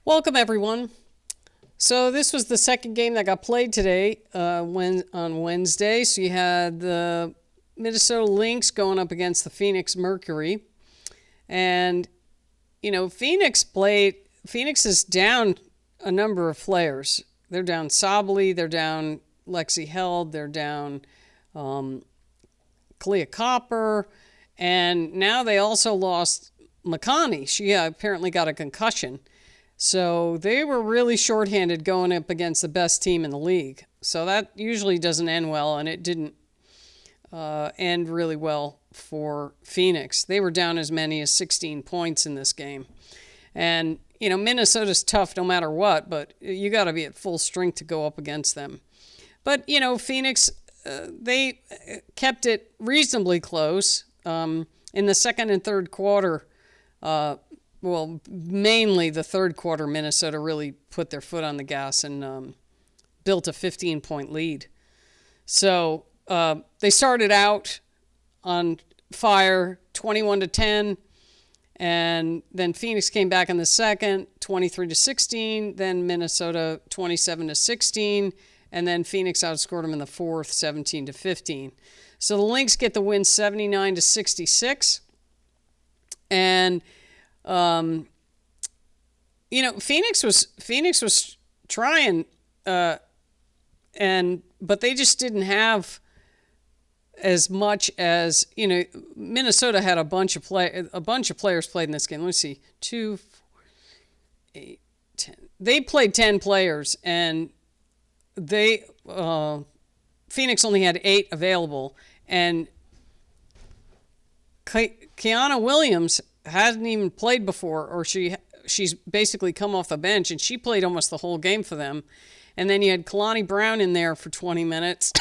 Welcome, everyone. So this was the second game that got played today on Wednesday. So you had the Minnesota Lynx going up against the Phoenix Mercury. And, Phoenix is down a number of players. They're down Sabally, they're down Lexi Held, they're down Kalia Copper, and now they also lost McConney. She apparently got a concussion. So they were really shorthanded going up against the best team in the league. So that usually doesn't end well, and it didn't end really well for Phoenix. They were down as many as 16 points in this game. And, Minnesota's tough no matter what, but you got to be at full strength to go up against them. But, Phoenix, they kept it reasonably close. In the second and third quarter, mainly the third quarter, Minnesota really put their foot on the gas and built a 15-point lead. So they started out on fire, 21-10, and then Phoenix came back in the second, 23-16. Then Minnesota 27-16, and then Phoenix outscored them in the fourth, 17-15. So the Lynx get the win, 79-66, and Phoenix was trying, but they just didn't have as much as Minnesota had a bunch of players played in this game. Let me see, 2, 4, 8, 10. They played 10 players, and Phoenix only had 8 available, and Kiana Williams hadn't even played before, or she's basically come off the bench, and she played almost the whole game for them. And then you had Kalani Brown in there for 20 minutes.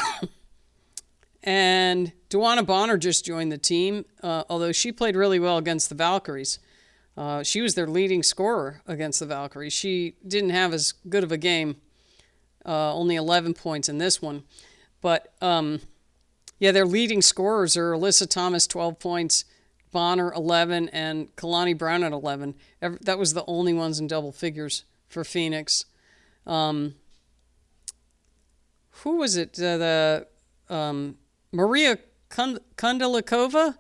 And Duana Bonner just joined the team, although she played really well against the Valkyries. She was their leading scorer against the Valkyries. She didn't have as good of a game, only 11 points in this one. But, their leading scorers are Alyssa Thomas, 12 points, Bonner 11, and Kalani Brown at 11. That was the only ones in double figures for Phoenix. Who was it? Maria Kondalikova.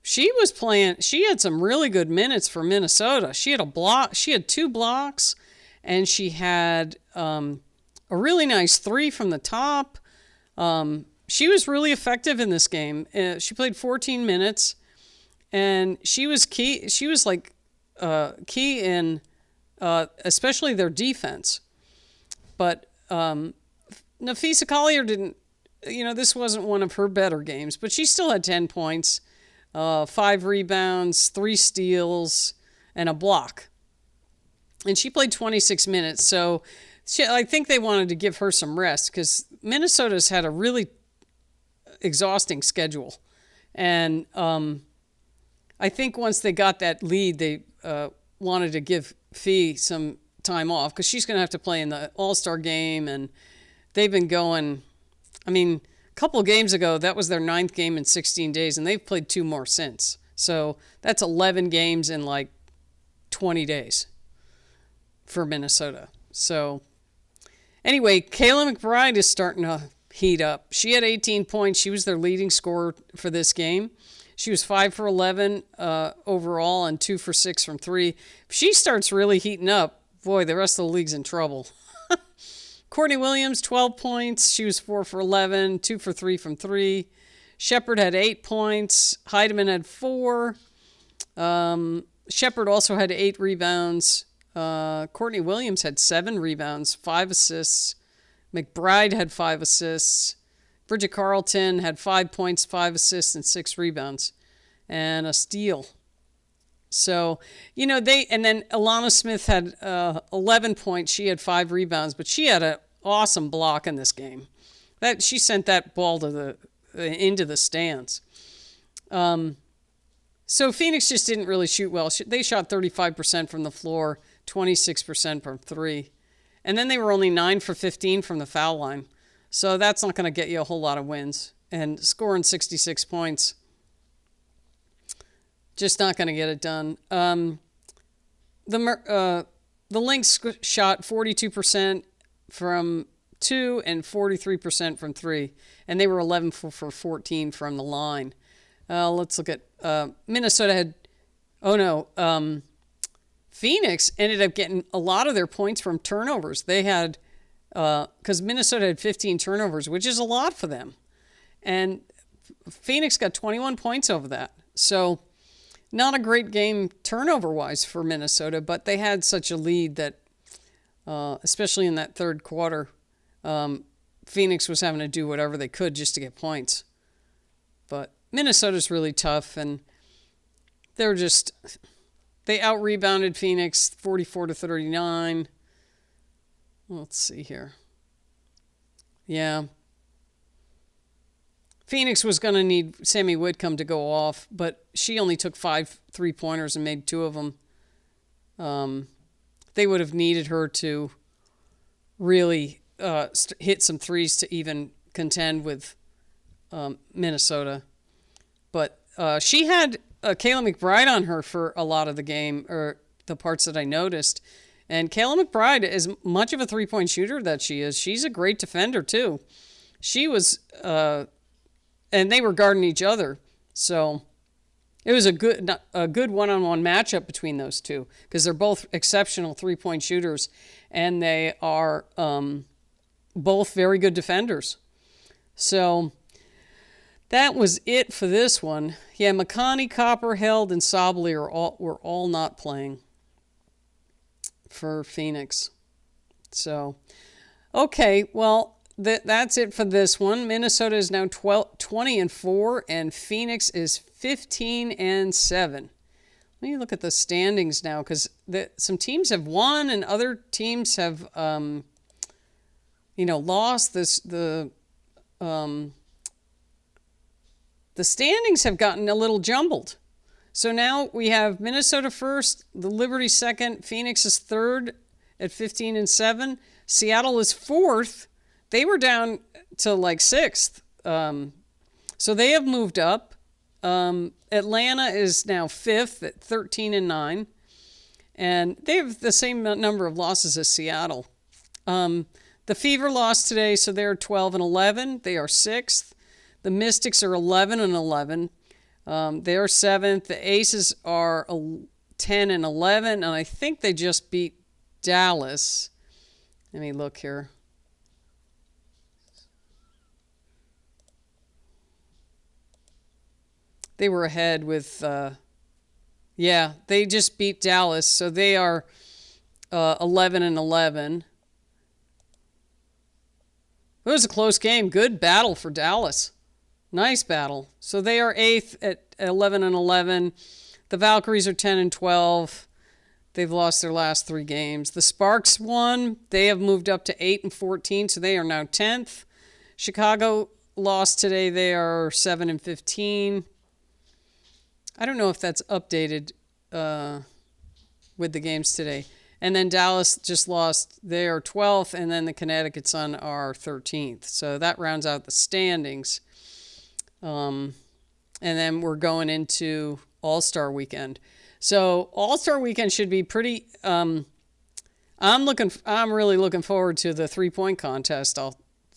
She was playing. She had some really good minutes for Minnesota. She had a block. She had 2 blocks, and she had a really nice 3 from the top. She was really effective in this game. She played 14 minutes. And she was key. She was key in especially their defense. But Nafisa Collier didn't. This wasn't one of her better games, but she still had 10 points, 5 rebounds, 3 steals, and a block. And she played 26 minutes. So I think they wanted to give her some rest because Minnesota's had a really exhausting schedule, and I think once they got that lead, they wanted to give Fee some time off because she's going to have to play in the All-Star game, and they've been going. A couple of games ago, that was their 9th game in 16 days, and they've played 2 more since. So that's 11 games in 20 days for Minnesota. So anyway, Kayla McBride is starting to heat up. She had 18 points. She was their leading scorer for this game. She was 5 for 11 overall and 2 for 6 from 3. If she starts really heating up, boy, the rest of the league's in trouble. Courtney Williams, 12 points. She was 4 for 11, 2 for 3 from 3. Shepard had 8 points. Heidemann had 4. Shepard also had 8 rebounds. Courtney Williams had 7 rebounds, 5 assists. McBride had 5 assists. Bridget Carlton had 5 points, 5 assists, and 6 rebounds, and a steal. So, and then Alana Smith had 11 points. She had 5 rebounds, but she had an awesome block in this game. That she sent that ball to into the stands. So Phoenix just didn't really shoot well. They shot 35% from the floor, 26% from 3. And then they were only 9 for 15 from the foul line. So that's not going to get you a whole lot of wins. And scoring 66 points, just not going to get it done. The the Lynx shot 42% from 2 and 43% from 3, and they were 11 for 14 from the line. Let's look at Minnesota had. Oh no, Phoenix ended up getting a lot of their points from turnovers. They had because Minnesota had 15 turnovers, which is a lot for them, and Phoenix got 21 points over that. So not a great game turnover-wise for Minnesota, but they had such a lead that, especially in that third quarter, Phoenix was having to do whatever they could just to get points. But Minnesota's really tough, and they out-rebounded Phoenix 44-39. Let's see here. Yeah. Phoenix was going to need Sammy Whitcomb to go off, but she only took 5 3-pointers and made 2 of them. They would have needed her to really hit some threes to even contend with Minnesota. But she had Kayla McBride on her for a lot of the game, or the parts that I noticed. And Kayla McBride, as much of a 3-point shooter that she is, she's a great defender too. She was... and they were guarding each other. So it was a good one-on-one matchup between those two, because they're both exceptional 3-point shooters, and they are both very good defenders. So that was it for this one. Yeah, McConney, Copperheld, and Sobley were all not playing for Phoenix. So, okay, well... That's it for this one. Minnesota is now 20-4, and Phoenix is 15-7. Let me look at the standings now, because some teams have won and other teams have, lost. The standings have gotten a little jumbled. So now we have Minnesota first, the Liberty second, Phoenix is third at 15-7, Seattle is fourth. They were down to like 6th. So they have moved up. Atlanta is now 5th at 13-9. And they have the same number of losses as Seattle. The Fever lost today, so they're 12-11. They are 6th. The Mystics are 11-11. They are 7th. The Aces are 10-11. And I think they just beat Dallas. Let me look here. They were ahead with, they just beat Dallas, so they are 11-11. It was a close game. Good battle for Dallas. Nice battle. So they are 8th at 11-11. The Valkyries are 10-12. They've lost their last 3 games. The Sparks won. They have moved up to 8-14, so they are now 10th. Chicago lost today. They are 7-15. I don't know if that's updated with the games today. And then Dallas just lost. They are 12th, and then the Connecticut Sun are 13th. So that rounds out the standings. And then we're going into All-Star Weekend. So All-Star Weekend should be pretty... I'm really looking forward to the 3-point contest.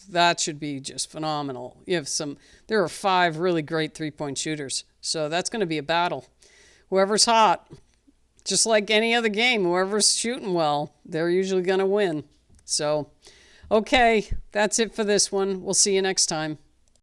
That should be just phenomenal. There are 5 really great 3-point shooters. So that's going to be a battle. Whoever's hot, just like any other game, whoever's shooting well, they're usually going to win. So, okay, that's it for this one. We'll see you next time.